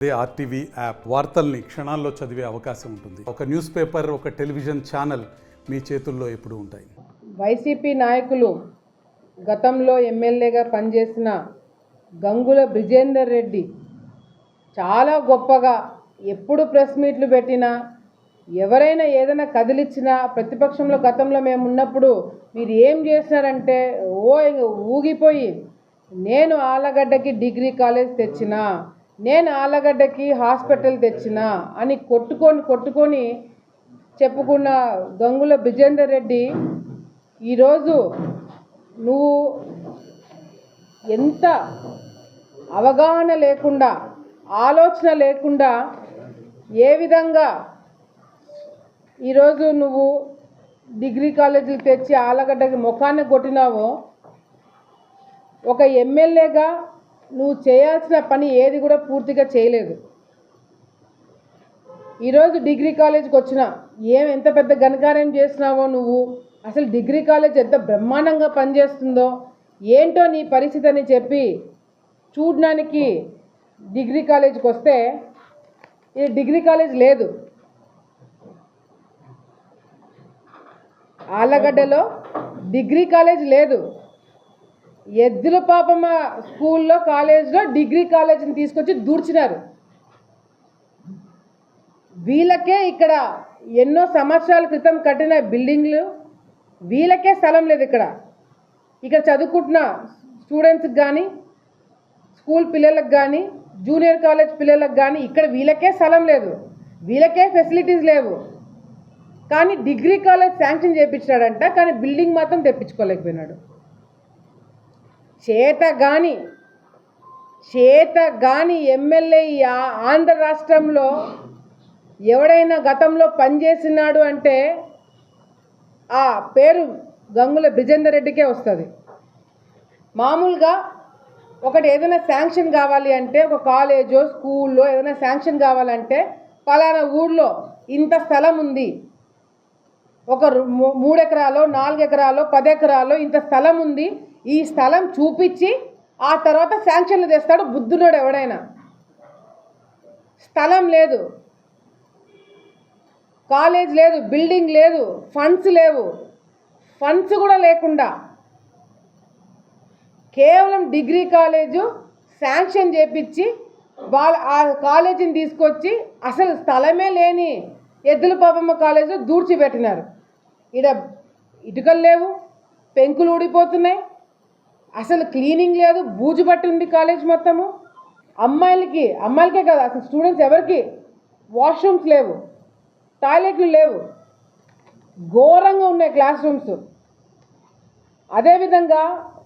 RTV app వార్తల్ని క్షణాల్లో చదివే అవకాశం ఉంటుంది. ఒక న్యూస్ పేపర్, ఒక టెలివిజన్ ఛానల్ మీ చేతుల్లో ఎప్పుడూ ఉంటాయి. వైసీపీ నాయకులు గతంలో ఎమ్మెల్యేగా పనిచేసిన గంగుల బ్రిజేందర్ రెడ్డి చాలా గొప్పగా ఎప్పుడు ప్రెస్ మీట్లు పెట్టినా, ఎవరైనా ఏదైనా కదిలిచ్చినా, ప్రతిపక్షంలో గతంలో మేము ఉన్నప్పుడు మీరు ఏం చేసినారంటే ఊగిపోయి నేను ఆలగడ్డకి డిగ్రీ కాలేజ్ తెచ్చినా, నేను ఆలగడ్డకి హాస్పిటల్ తెచ్చినా అని కొట్టుకొని చెప్పుకున్న గంగుల బ్రిజేందర్ రెడ్డి ఈరోజు నువ్వు ఎంత అవగాహన లేకుండా, ఆలోచన లేకుండా ఏ విధంగా ఈరోజు నువ్వు డిగ్రీ కాలేజీలు తెచ్చి ఆలగడ్డకి ముఖాన్ని కొట్టినావో, ఒక ఎమ్మెల్యేగా నువ్వు చేయాల్సిన పని ఏది కూడా పూర్తిగా చేయలేదు. ఈరోజు డిగ్రీ కాలేజ్కి వచ్చినా ఎంత పెద్ద ఘనకార్యం చేసినావో నువ్వు, అసలు డిగ్రీ కాలేజ్ ఎంత బ్రహ్మాండంగా పనిచేస్తుందో ఏంటో నీ పరిస్థితి అని చెప్పి చూడడానికి డిగ్రీ కాలేజ్కి వస్తే ఇది డిగ్రీ కాలేజ్ లేదు. ఆలగడ్డలో డిగ్రీ కాలేజ్ లేదు. ఎద్దుల పాపమ్మ స్కూల్లో కాలేజ్లో డిగ్రీ కాలేజీని తీసుకొచ్చి దూర్చినారు. వీళ్ళకే ఇక్కడ ఎన్నో సంవత్సరాల క్రితం కట్టిన బిల్డింగ్లు, వీళ్ళకే స్థలం లేదు. ఇక్కడ చదువుకుంటున్న స్టూడెంట్స్కి కానీ, స్కూల్ పిల్లలకు కానీ, జూనియర్ కాలేజ్ పిల్లలకు కానీ ఇక్కడ వీళ్ళకే స్థలం లేదు, వీళ్ళకే ఫెసిలిటీస్ లేవు. కానీ డిగ్రీ కాలేజ్ శాంక్షన్ చేయించినాడంట, కానీ బిల్డింగ్ మాత్రం తెప్పించుకోలేకపోయినాడు. చేత గాని ఎమ్మెల్యే ఈ ఆంధ్ర రాష్ట్రంలో ఎవడైనా గతంలో పనిచేసినాడు అంటే ఆ పేరు గంగుల బ్రిజేందర్ రెడ్డికే వస్తుంది. మామూలుగా ఒకటి ఏదైనా శాంక్షన్ కావాలి అంటే, ఒక కాలేజో స్కూల్లో ఏదైనా శాంక్షన్ కావాలంటే పలానా ఊళ్ళో ఇంత స్థలం ఉంది, ఒక 3 ఎకరాలో 4 ఎకరాలో 10 ఎకరాలో ఇంత స్థలం ఉంది, ఈ స్థలం చూపించి ఆ తర్వాత శాంక్షన్లు తెస్తాడు బుద్ధుడు ఎవడైనా. స్థలం లేదు, కాలేజ్ లేదు, బిల్డింగ్ లేదు, ఫండ్స్ లేవు. ఫండ్స్ కూడా లేకుండా కేవలం డిగ్రీ కాలేజు శాంక్షన్ చేపించి ఆ కాలేజీని తీసుకొచ్చి అసలు స్థలమే లేని ఎద్దుల పాపమ్మ కాలేజీలో దూర్చిపెట్టినారు. ఇటుకలు లేవు, పెంకులు ఊడిపోతున్నాయి, అసలు క్లీనింగ్ లేదు, బూజు పట్టి ఉంది కాలేజ్ మొత్తము. అమ్మాయిలకే కాదు, అసలు స్టూడెంట్స్ ఎవరికి వాష్రూమ్స్ లేవు, టాయిలెట్లు లేవు, ఘోరంగా ఉన్నాయి క్లాస్ రూమ్స్. అదేవిధంగా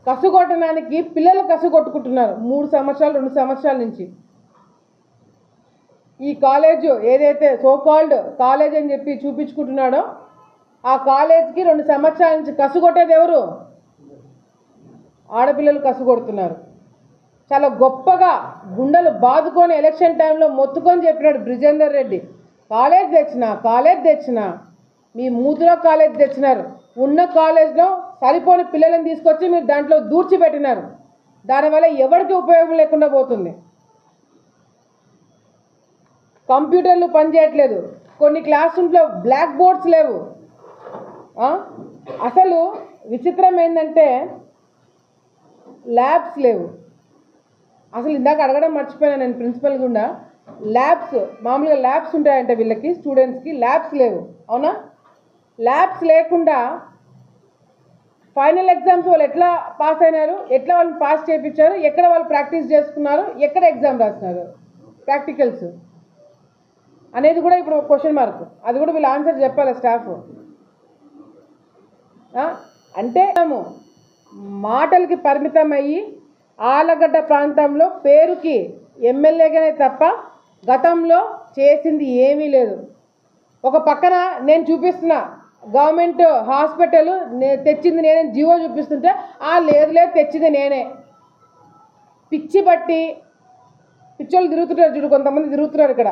కసుగొట్టడానికి పిల్లలు కసుగొట్టుకుంటున్నారు 3 సంవత్సరాలు 2 సంవత్సరాల నుంచి. ఈ కాలేజు ఏదైతే సోకాల్డ్ కాలేజ్ అని చెప్పి చూపించుకుంటున్నాడో ఆ కాలేజ్కి 2 సంవత్సరాల నుంచి కసుగొట్టేది ఎవరు? ఆడపిల్లలు కసుగొడుతున్నారు. చాలా గొప్పగా గుండెలు బాదుకొని ఎలక్షన్ టైంలో మొత్తుకొని చెప్పినాడు బ్రిజేందర్ రెడ్డి, కాలేజ్ తెచ్చినా మీ మూతులో కాలేజ్ తెచ్చినారు, ఉన్న కాలేజ్లో సరిపోని పిల్లలను తీసుకొచ్చి మీరు దాంట్లో దూర్చిపెట్టినారు. దానివల్ల ఎవరికి ఉపయోగం లేకుండా పోతుంది. కంప్యూటర్లు పనిచేయట్లేదు, కొన్ని క్లాస్ రూమ్స్లో బ్లాక్ బోర్డ్స్ లేవు. అసలు విచిత్రం ఏంటంటే ల్యాబ్స్ లేవు. అసలు ఇందాక అడగడం మర్చిపోయాను నేను ప్రిన్సిపల్ గుండా. ల్యాబ్స్, మామూలుగా ల్యాబ్స్ ఉంటాయంటే వీళ్ళకి స్టూడెంట్స్కి, ల్యాబ్స్ లేవు. అవునా? ల్యాబ్స్ లేకుండా ఫైనల్ ఎగ్జామ్స్ వాళ్ళు ఎట్లా పాస్ అయినారు, ఎట్లా వాళ్ళని పాస్ చేయించారు, ఎక్కడ వాళ్ళు ప్రాక్టీస్ చేసుకున్నారు, ఎక్కడ ఎగ్జామ్ రాస్తున్నారు, ప్రాక్టికల్స్ అనేది కూడా ఇప్పుడు క్వశ్చన్ మార్క్. అది కూడా వీళ్ళు ఆన్సర్ చెప్పాలి స్టాఫ్. అంటే మేము మాటలకి పరిమితమయ్యి ఆలగడ్డ ప్రాంతంలో పేరుకి ఎమ్మెల్యేగానే తప్ప గతంలో చేసింది ఏమీ లేదు. ఒక పక్కన నేను చూపిస్తున్నా గవర్నమెంట్ హాస్పిటల్ తెచ్చింది నేనే, జీవో చూపిస్తుంటే లేదు తెచ్చింది నేనే. పిచ్చి పట్టి పిచ్చోళ్ళు తిరుగుతున్నారు చూడు, కొంతమంది తిరుగుతున్నారు ఇక్కడ,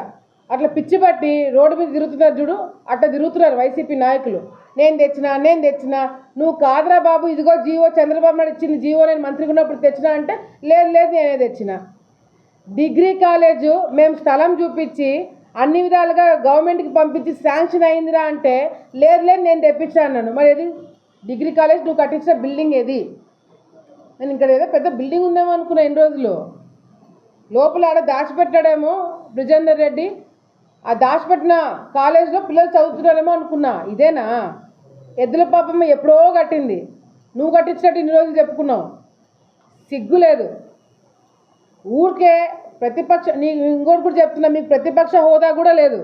అట్లా పిచ్చి పట్టి రోడ్డు మీద తిరుగుతున్నారు చూడు, అట్లా తిరుగుతున్నారు వైసీపీ నాయకులు. నేను తెచ్చినా నువ్వు కాదురా బాబు, ఇదిగో జీవో చంద్రబాబు నాయుడు ఇచ్చింది జీవో, నేను మంత్రిగా ఉన్నప్పుడు తెచ్చినా అంటే లేదు నేనే తెచ్చినా. డిగ్రీ కాలేజు మేము స్థలం చూపించి అన్ని విధాలుగా గవర్నమెంట్కి పంపించి శాంక్షన్ అయిందిరా అంటే లేదు లేదు నేను తెప్పించాను నన్ను. మరి ఏది డిగ్రీ కాలేజ్ నువ్వు కట్టించిన బిల్డింగ్ ఏది? నేను ఇక్కడ ఏదో పెద్ద బిల్డింగ్ ఉందేమో అనుకున్నా ఎన్ని రోజులు. లోపల ఆడ దాచిపెట్టాడేమో బ్రిజేందర్ రెడ్డి, ఆ దాచిపెట్టిన కాలేజ్లో పిల్లలు చదువుతున్నారేమో అనుకున్నా. ఇదేనా? ఎద్దుల పాపమ్మ ఎప్పుడో కట్టింది, నువ్వు కట్టించినట్టు ఇన్ని రోజులు చెప్పుకున్నావు. సిగ్గు లేదు. ఊరికే ప్రతిపక్ష ఇంకోటి కూడా చెప్తున్నా, మీకు ప్రతిపక్ష హోదా కూడా లేదు.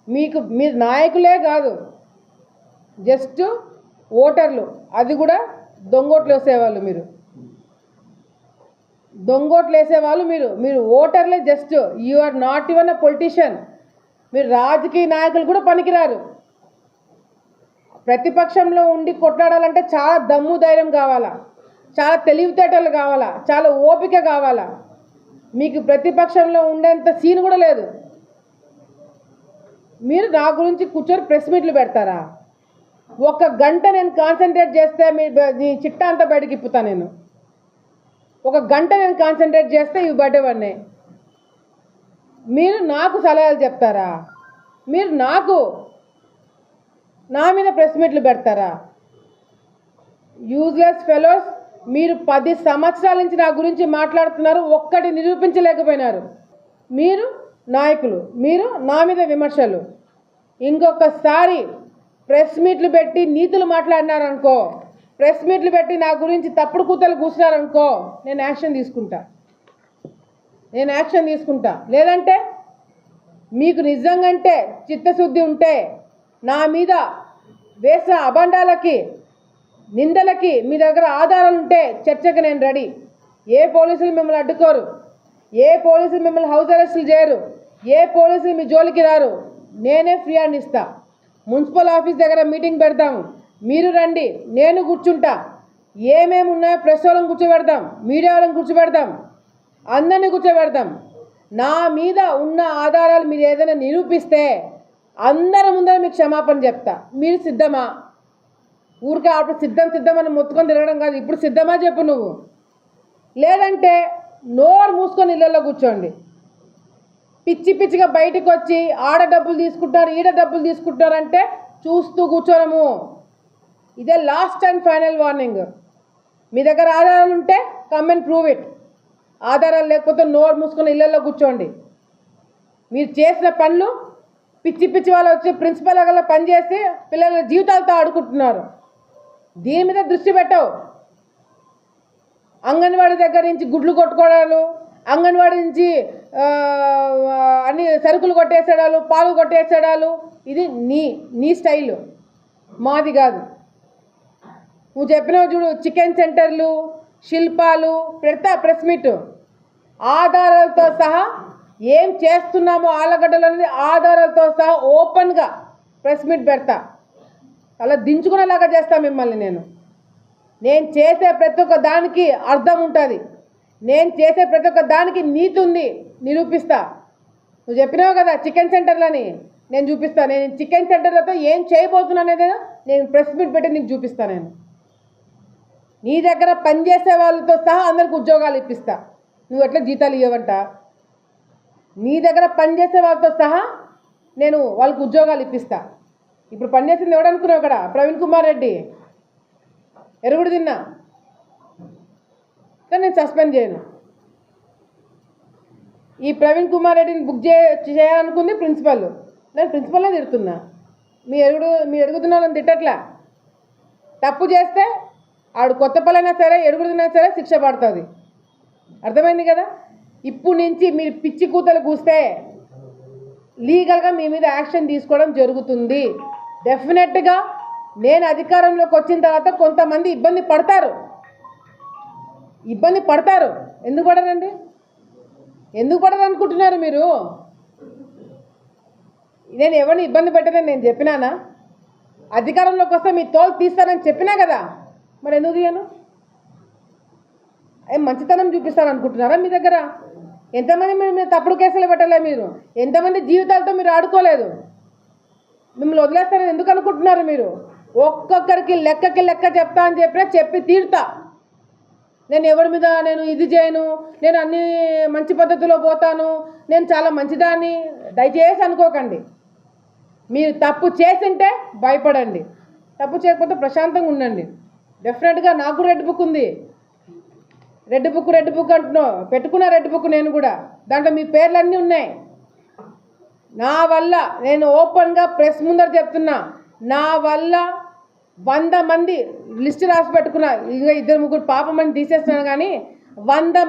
మీరు నాయకులే కాదు, జస్ట్ ఓటర్లు. అది కూడా దొంగోట్లు వేసేవాళ్ళు మీరు, దొంగోట్లు వేసేవాళ్ళు మీరు ఓటర్లే. Just you are not even a politician. మీరు రాజకీయ నాయకులు కూడా పనికిరారు. ప్రతిపక్షంలో ఉండి కొట్లాడాలంటే చాలా దమ్ము ధైర్యం కావాలా, చాలా తెలివితేటలు కావాలా, చాలా ఓపిక కావాలా. మీకు ప్రతిపక్షంలో ఉండేంత సీన్ కూడా లేదు. మీరు నా గురించి కూర్చొని ప్రెస్ మీట్లు పెడతారా? 1 గంట నేను కాన్సన్ట్రేట్ చేస్తే మీ చిట్టా అంతా బయటకి ఇప్పుతా. నేను 1 గంట నేను కాన్సన్ట్రేట్ చేస్తే ఇవి బయటపడినాయి. మీరు నాకు సలహాలు చెప్తారా? మీరు నా మీద ప్రెస్ మీట్లు పెడతారా? Useless fellows. మీరు 10 సంవత్సరాల నుంచి నా గురించి మాట్లాడుతున్నారు, ఒక్కటి నిరూపించలేకపోయినారు. మీరు నాయకులు, మీరు నా మీద విమర్శలు. ఇంకొకసారి ప్రెస్ మీట్లు పెట్టి నీతులు మాట్లాడినారనుకో, ప్రెస్ మీట్లు పెట్టి నా గురించి తప్పుడు కూతలు కూర్చున్నారనుకో, నేను యాక్షన్ తీసుకుంటా. లేదంటే మీకు నిజంగంటే చిత్తశుద్ధి ఉంటే నా మీద వేసిన అబండాలకి, నిందలకి మీ దగ్గర ఆధారాలు ఉంటే చర్చకు నేను రెడీ. ఏ పోలీసులు మిమ్మల్ని అడ్డుకోరు, ఏ పోలీసులు మిమ్మల్ని హౌస్ అరెస్టులు చేయరు, ఏ పోలీసులు మీ జోలికి రారు. నేనే ఫ్రీ హ్యాండ్ ఇస్తా. మున్సిపల్ ఆఫీస్ దగ్గర మీటింగ్ పెడతాము, మీరు రండి, నేను కూర్చుంటా. ఏమేమి ఉన్నాయో ప్రెస్ వాళ్ళని కూర్చోబెడతాం, మీడియా వాళ్ళని కూర్చోబెడతాం, అందరినీ కూర్చోబెడతాం. నా మీద ఉన్న ఆధారాలు మీరు ఏదైనా నిరూపిస్తే అందరి ముందర మీకు క్షమాపణ చెప్తా. మీరు సిద్ధమా? ఊరికే అప్పుడు సిద్ధమని మొత్తుకొని తిరగడం కాదు. ఇప్పుడు సిద్ధమా చెప్పు నువ్వు. లేదంటే నోరు మూసుకొని ఇళ్ళల్లో కూర్చోండి. పిచ్చిగా బయటకు వచ్చి ఆడ డబ్బులు తీసుకుంటారు, ఈడ డబ్బులు తీసుకుంటారంటే చూస్తూ కూర్చోనము. ఇదే లాస్ట్ అండ్ ఫైనల్ వార్నింగ్. మీ దగ్గర ఆధారాలు ఉంటే కమ్ అండ్ ప్రూవ్ ఇట్. ఆధారాలు లేకపోతే నోరు మూసుకొని ఇళ్ళల్లో కూర్చోండి. మీరు చేసిన పనులు పిచ్చి వాళ్ళు వచ్చి ప్రిన్సిపల్ దగ్గర పనిచేసి పిల్లల జీవితాలతో ఆడుకుంటున్నారు. దీని మీద దృష్టి పెట్టవు. అంగన్వాడీ దగ్గర నుంచి గుడ్లు కొట్టుకోవడాలు, అంగన్వాడీ నుంచి అన్ని సరుకులు కొట్టేసేడాలు, పాలు కొట్టేసేడాలు, ఇది నీ స్టైలు, మాది కాదు. నువ్వు చెప్పినావు చూడు, చికెన్ సెంటర్లు, శిల్పాలు పెడతా ప్రెస్ మీట్, ఆధారాలతో సహా ఏం చేస్తున్నామో ఆలగడ్డలు అనేది ఆధారాలతో సహా ఓపెన్గా ప్రెస్ మీట్ పెడతా. అలా దించుకునేలాగా చేస్తా మిమ్మల్ని. నేను చేసే ప్రతి ఒక్క దానికి అర్థం ఉంటుంది, నేను చేసే ప్రతి ఒక్క దానికి నీతి ఉంది, నిరూపిస్తా. నువ్వు చెప్పినావు కదా చికెన్ సెంటర్లని, నేను చూపిస్తాను. నేను చికెన్ సెంటర్లతో ఏం చేయబోతున్నా అనేది నేను ప్రెస్ మీట్ పెట్టి నీకు చూపిస్తాను. నీ దగ్గర పనిచేసే వాళ్ళతో సహా అందరికి ఉద్యోగాలు ఇప్పిస్తా. నువ్వు ఎట్లా జీతాలు ఇవ్వవంట. నీ దగ్గర పనిచేసే వాళ్ళతో సహా నేను వాళ్ళకి ఉద్యోగాలు ఇప్పిస్తా. ఇప్పుడు పనిచేసింది ఎవడనుకున్నావు? అక్కడ ప్రవీణ్ కుమార్ రెడ్డి ఎరుగుడు తిన్నా, కానీ నేను సస్పెండ్ చేయను. ఈ ప్రవీణ్ కుమార్ రెడ్డిని బుక్ చేయాలనుకుంది ప్రిన్సిపల్. నేను ప్రిన్సిపల్నే తిడుతున్నా. మీ ఎరుగుతున్న వాళ్ళని తిట్టట్లా. తప్పు చేస్తే ఆడు కొత్తపల్లైనా సరే, ఎరుగుడున్నా సరే శిక్ష పడుతుంది. అర్థమైంది కదా? ఇప్పుడు నుంచి మీరు పిచ్చి కూతలు కూస్తే లీగల్గా మీ మీద యాక్షన్ తీసుకోవడం జరుగుతుంది. డెఫినెట్గా నేను అధికారంలోకి వచ్చిన తర్వాత కొంతమంది ఇబ్బంది పడతారు. ఎందుకు పడరండి? ఎందుకు పడరు అనుకుంటున్నారు మీరు? నేను ఎవరిని ఇబ్బంది పెట్టదని నేను చెప్పినానా? అధికారంలోకి వస్తే మీ తోలు తీస్తానని చెప్పినా కదా, మరి ఎందుకు తీయను? ఏం మంచితనం చూపిస్తాను అనుకుంటున్నారా? మీ దగ్గర ఎంతమంది మీరు తప్పుడు కేసులు పెట్టలే? మీరు ఎంతమంది జీవితాలతో మీరు ఆడుకోలేదు? మిమ్మల్ని వదిలేస్తారని ఎందుకు అనుకుంటున్నారు మీరు? ఒక్కొక్కరికి లెక్క చెప్తా అని చెప్పి తీరుతా. నేను ఎవరి మీద నేను ఇది చేయను, నేను అన్ని మంచి పద్ధతిలో పోతాను, నేను చాలా మంచిదాన్ని, దయచేసి అనుకోకండి. మీరు తప్పు చేసింటే భయపడండి, తప్పు చేయకపోతే ప్రశాంతంగా ఉండండి. డెఫినెట్గా నాకు కూడా రెడ్ బుక్ ఉంది. రెడ్ బుక్ అంటున్నావు, పెట్టుకున్న రెడ్ బుక్ నేను కూడా. దాంట్లో మీ పేర్లన్నీ ఉన్నాయి. నా వల్ల నేను ఓపెన్గా ప్రెస్ ముందర చెప్తున్నా, నా వల్ల 100 మంది లిస్ట్ రాసి పెట్టుకున్నా. ఇంకా 2-3 పాపమని తీసేస్తున్నాను, కానీ 100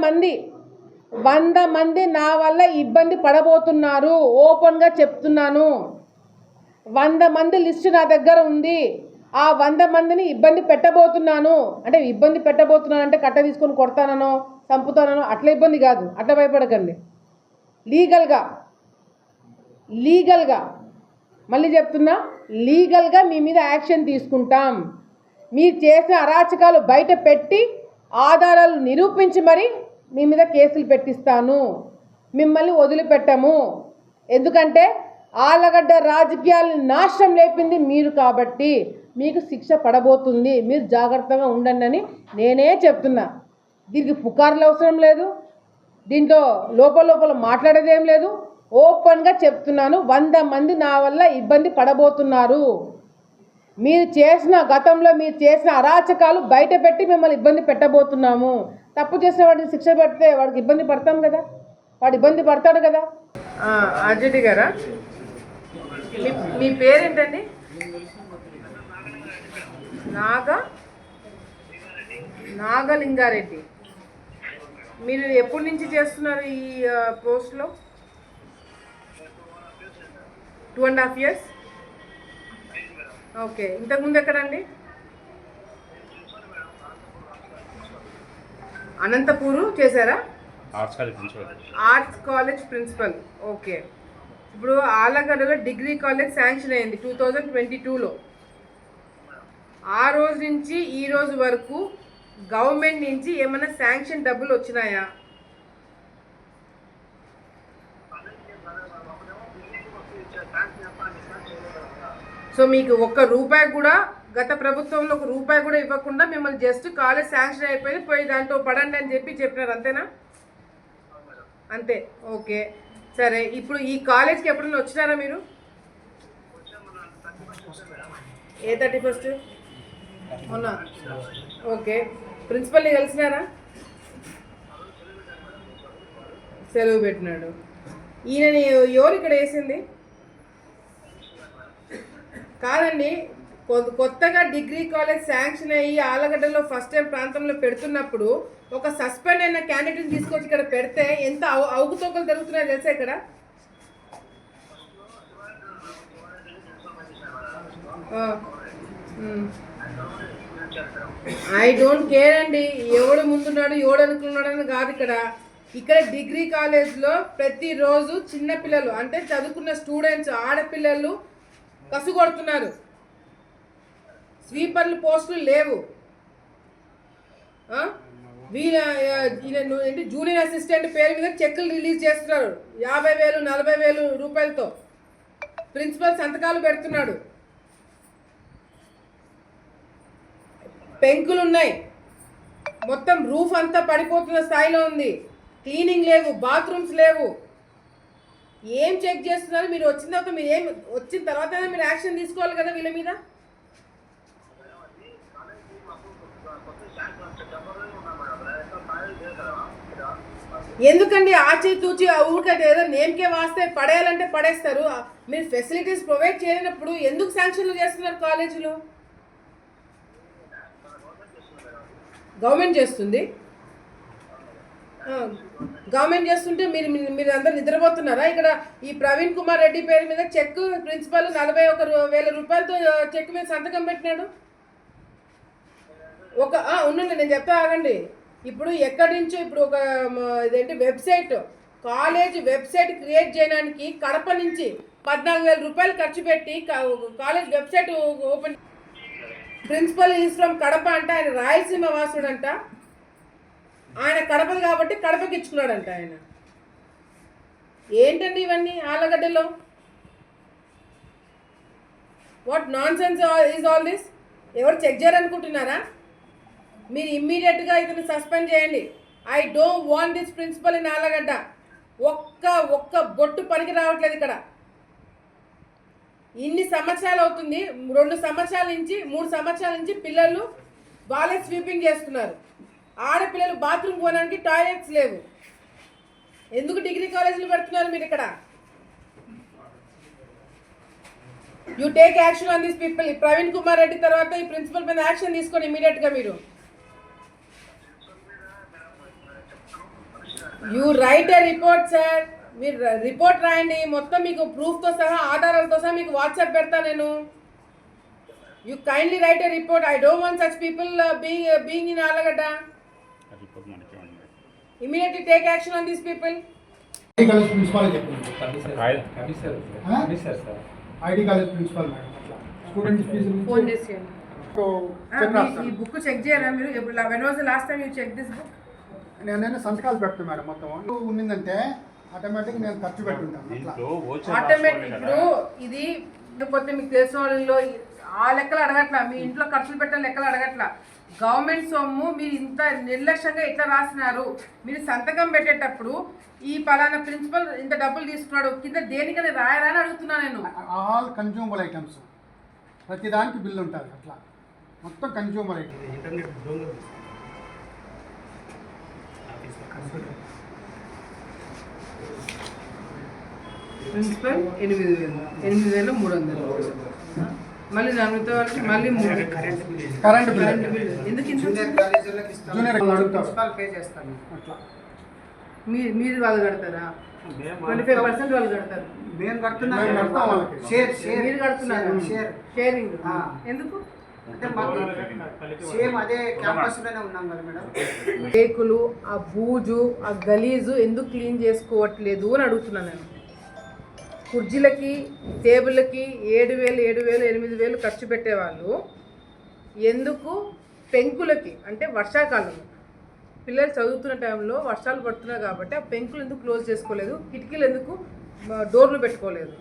మంది నా వల్ల ఇబ్బంది పడబోతున్నారు. ఓపెన్గా చెప్తున్నాను. 100 మంది లిస్ట్ నా దగ్గర ఉంది. ఆ 100 మందిని ఇబ్బంది పెట్టబోతున్నాను. అంటే ఇబ్బంది పెట్టబోతున్నాను అంటే కట్ట తీసుకొని కొడతానో చంపుతానో అట్లా ఇబ్బంది కాదు, అట్లా భయపడకండి. లీగల్గా మళ్ళీ చెప్తున్నా, లీగల్గా మీ మీద యాక్షన్ తీసుకుంటాం. మీరు చేసిన అరాచకాలు బయట పెట్టి ఆధారాలు నిరూపించి మరి మీ మీద కేసులు పెట్టిస్తాను. మిమ్మల్ని వదిలిపెట్టము. ఎందుకంటే ఆలగడ్డ రాజకీయాలను నాశనం లేపింది మీరు కాబట్టి మీకు శిక్ష పడబోతుంది. మీరు జాగ్రత్తగా ఉండండి అని నేనే చెప్తున్నా. దీనికి పుకార్లు అవసరం లేదు, దీంట్లో లోపల మాట్లాడేదేం లేదు. ఓపెన్గా చెప్తున్నాను, 100 మంది నా వల్ల ఇబ్బంది పడబోతున్నారు. గతంలో మీరు చేసిన అరాచకాలు బయట పెట్టి మిమ్మల్ని ఇబ్బంది పెట్టబోతున్నాము. తప్పు చేసిన వాడికి శిక్ష పెడితే వాడికి ఇబ్బంది పడతాం కదా, వాడు ఇబ్బంది పడతాడు కదా. ఆర్జేడి గారా, మీ పేరేంటండి? నాగలింగారెడ్డి. మీరు ఎప్పటి నుంచి చేస్తున్నారు ఈ పోస్ట్లో? 2.5 years. ఓకే, ఇంతకుముందు ఎక్కడండి? అనంతపూరు చేశారా? Arts college principal. ఓకే. ఇప్పుడు ఆలగడ్డలో డిగ్రీ కాలేజ్ శాంక్షన్ అయింది 2022లో. ఆ రోజు నుంచి ఈ రోజు వరకు గవర్నమెంట్ నుంచి ఏమైనా శాంక్షన్ డబ్బులు వచ్చినాయా? సో మీకు ₹1 కూడా గత ప్రభుత్వంలో ₹1 కూడా ఇవ్వకుండా మిమ్మల్ని జస్ట్ కాలేజ్ శాంక్షన్ అయిపోయింది, పోయి దాంట్లో పడండి అని చెప్పినారు, అంతేనా? అంతే. ఓకే, సరే. ఇప్పుడు ఈ కాలేజ్కి ఎప్పుడైనా వచ్చినారా మీరు? ఏ 31st? అవునా? ఓకే. ప్రిన్సిపల్ని కలిసినారా? సెలవు పెట్టినాడు. ఈయన ఎవరు ఇక్కడ వేసింది? కాదండి, కొత్తగా డిగ్రీ కాలేజ్ శాంక్షన్ అయ్యి ఆలగడ్డలో ఫస్ట్ టైం ప్రాంతంలో పెడుతున్నప్పుడు ఒక సస్పెండ్ అయిన క్యాండిడేట్ని తీసుకొచ్చి ఇక్కడ పెడితే ఎంత అవకతవకలు జరుగుతున్నాయో తెలుసా ఇక్కడ? ఐ డోంట్ కేర్ అండి, ఎవడు ముందున్నాడు ఎవడు అనుకున్నాడు అని కాదు. ఇక్కడ డిగ్రీ కాలేజ్లో ప్రతిరోజు చిన్నపిల్లలు అంటే చదువుకున్న స్టూడెంట్స్ ఆడపిల్లలు కసుగొడుతున్నారు. స్వీపర్లు పోస్టులు లేవు. ఏంటి జూనియర్ అసిస్టెంట్ పేరు మీద చెక్కులు రిలీజ్ చేస్తున్నారు 50,000 40,000 రూపాయలతో. ప్రిన్సిపల్ సంతకాలు పెడుతున్నాడు. పెంకులు ఉన్నాయి, మొత్తం రూఫ్ అంతా పడిపోతున్న స్థాయిలో ఉంది. క్లీనింగ్ లేవు, బాత్రూమ్స్ లేవు. ఏం చెక్ చేస్తున్నారు? మీరు వచ్చిన తర్వాత మీరు యాక్షన్ తీసుకోవాలి కదా వీళ్ళ మీద. ఎందుకండి ఆచితూచి ఊరికైతే ఏదో నేమ్కే వాస్తే పడేయాలంటే పడేస్తారు. మీరు ఫెసిలిటీస్ ప్రొవైడ్ చేయనప్పుడు ఎందుకు శాంక్షన్లు చేస్తున్నారు కాలేజీలో? గవర్నమెంట్ చేస్తుంది. గవర్నమెంట్ చేస్తుంటే మీరు అందరు నిద్రపోతున్నారా? ఇక్కడ ఈ ప్రవీణ్ కుమార్ రెడ్డి పేరు మీద చెక్ ప్రిన్సిపల్ 41,000 రూపాయలతో చెక్ మీద సంతకం పెట్టినాడు. ఉండండి, నేను చెప్తా, ఆగండి. ఇప్పుడు ఎక్కడి నుంచో ఇప్పుడు ఒక ఇదేంటి వెబ్సైట్, కాలేజ్ వెబ్సైట్ క్రియేట్ చేయడానికి కడప నుంచి 14,000 రూపాయలు ఖర్చు పెట్టి college website open. Principal is from Kadapa అంట, ఆయన రాయలసీమ వాసుడంట. ఆయన కడపది కాబట్టి కడపకి ఇచ్చుకున్నాడంట ఆయన. ఏంటండి ఇవన్నీ ఆలగడ్డలో? What nonsense is all this? ఎవరు చెక్ చేయాలనుకుంటున్నారా? మీరు ఇమ్మీడియట్గా ఇతను సస్పెండ్ చేయండి. I don't want this principal in Allagadda. ఒక్క బొట్టు పనికి రావట్లేదు ఇక్కడ. ఇన్ని సంవత్సరాలు అవుతుంది, 2 సంవత్సరాల నుంచి 3 సంవత్సరాల నుంచి పిల్లలు వాళ్ళే స్వీపింగ్ చేస్తున్నారు. ఆడపిల్లలు బాత్రూమ్ పోవడానికి టాయిలెట్స్ లేవు. ఎందుకు డిగ్రీ కాలేజీలు పెడుతున్నారు మీరు ఇక్కడ? You take action on this people. Praveen Kumar Reddy తర్వాత ఈ ప్రిన్సిపల్ మీద యాక్షన్ తీసుకోండి ఇమీడియట్గా. మీరు you right a report sir. మీరు రిపోర్ట్ రాయండి మొత్తం, మీకు ప్రూఫ్తో సహా ఆధారాలతో సహా మీకు వాట్సాప్ పెడతా నేను. You kindly write a report. I don't want such people being in Allagadda. Immediately take action on these people. ID college principal ID college principal madam అట్లా స్టూడెంట్స్ ఫీజు ఫోన్ చేసి ఈ బుక్ చెక్ చేయరా మీరు? When was the last time you check this book? నేను సంతకాలు పెడతాను madam. మొత్తం ఉన్నిందంటే automatic నేను ఖర్చు పెట్టుంటాను అట్లా. ఆటోమేటిక్ ఇప్పుడు ఇది లేకపోతే మీకు తెలిసిన వాళ్ళు ఆ లెక్కలు అడగట్లా, మీ ఇంట్లో ఖర్చులు పెట్టే లెక్కలు అడగట్లా. గవర్నమెంట్ సొమ్ము మీరు ఇంత నిర్లక్ష్యంగా ఎట్లా రాసినారు? మీరు సంతకం పెట్టేటప్పుడు ఈ పలానా ప్రిన్సిపల్ ఇంత డబ్బులు తీసుకున్నాడు కింద దేనికని రాయరా అని అడుగుతున్నా నేను. ఆల్ కన్జ్యూమబుల్ ఐటమ్స్ ప్రతి దానికి బిల్లు ఉంటుంది అట్లా. మొత్తం కన్జ్యూమబుల్ ఐటమ్. ప్రిన్సిపల్ 8,300. మళ్ళీ దానితో మళ్ళీ కరెంట్ బిల్ ఎందుకు జూనియర్ ప్రిన్సిపాల్ పే చేస్తాను అట్లా. మీరు వాళ్ళు కడతారా? 25% వాళ్ళు కడతారు. మేము కడుతున్నాం. మీరు కడుతున్నారు షేరింగ్. ఎందుకు? అంటే మాకు సేమ్ అదే క్యాంపస్ లోనే ఉన్నాం కదా మేడం. రేకులు ఆ బూజు ఆ గలీజు ఎందుకు క్లీన్ చేసుకోవట్లేదు అని అడుగుతున్నాను నేను. కుర్జీలకి టేబుల్కి 7,000 8,000 ఖర్చు పెట్టేవాళ్ళు ఎందుకు పెంకులకి, అంటే వర్షాకాలం పిల్లలు చదువుతున్న టైంలో వర్షాలు పడుతున్నాయి కాబట్టి ఆ పెంకులు ఎందుకు క్లోజ్ చేసుకోలేదు? కిటికీలు ఎందుకు డోర్లు పెట్టుకోలేదు?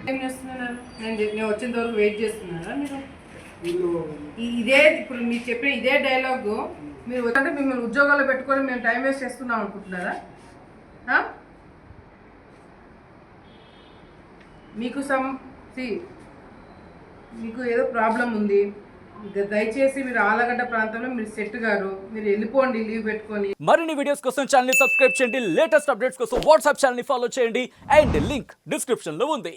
ఏం చేస్తున్నాను నేను వచ్చేంత వరకు వెయిట్ చేస్తున్నారా మీరు? ఇదే ఇప్పుడు మీరు చెప్పిన ఇదే డైలాగు మీరు అంటే మిమ్మల్ని ఉద్యోగాల్లో పెట్టుకొని మేము టైం వేస్ట్ చేస్తున్నాం అనుకుంటున్నారా? మీకు మీకు ఏదో ప్రాబ్లం ఉంది, దయచేసి మీరు ఆలగడ్డ ప్రాంతంలో మీరు సెట్ గారు, మీరు వెళ్ళిపోండి లీవ్ పెట్టుకొని. మరిన్ని వీడియోస్ కోసం ఛానల్ ని సబ్స్క్రైబ్ చేయండి, లేటెస్ట్ అప్డేట్స్ కోసం వాట్సాప్ ఛానల్ ని ఫాలో చేయండి అండ్ లింక్ డిస్క్రిప్షన్ లో ఉంది.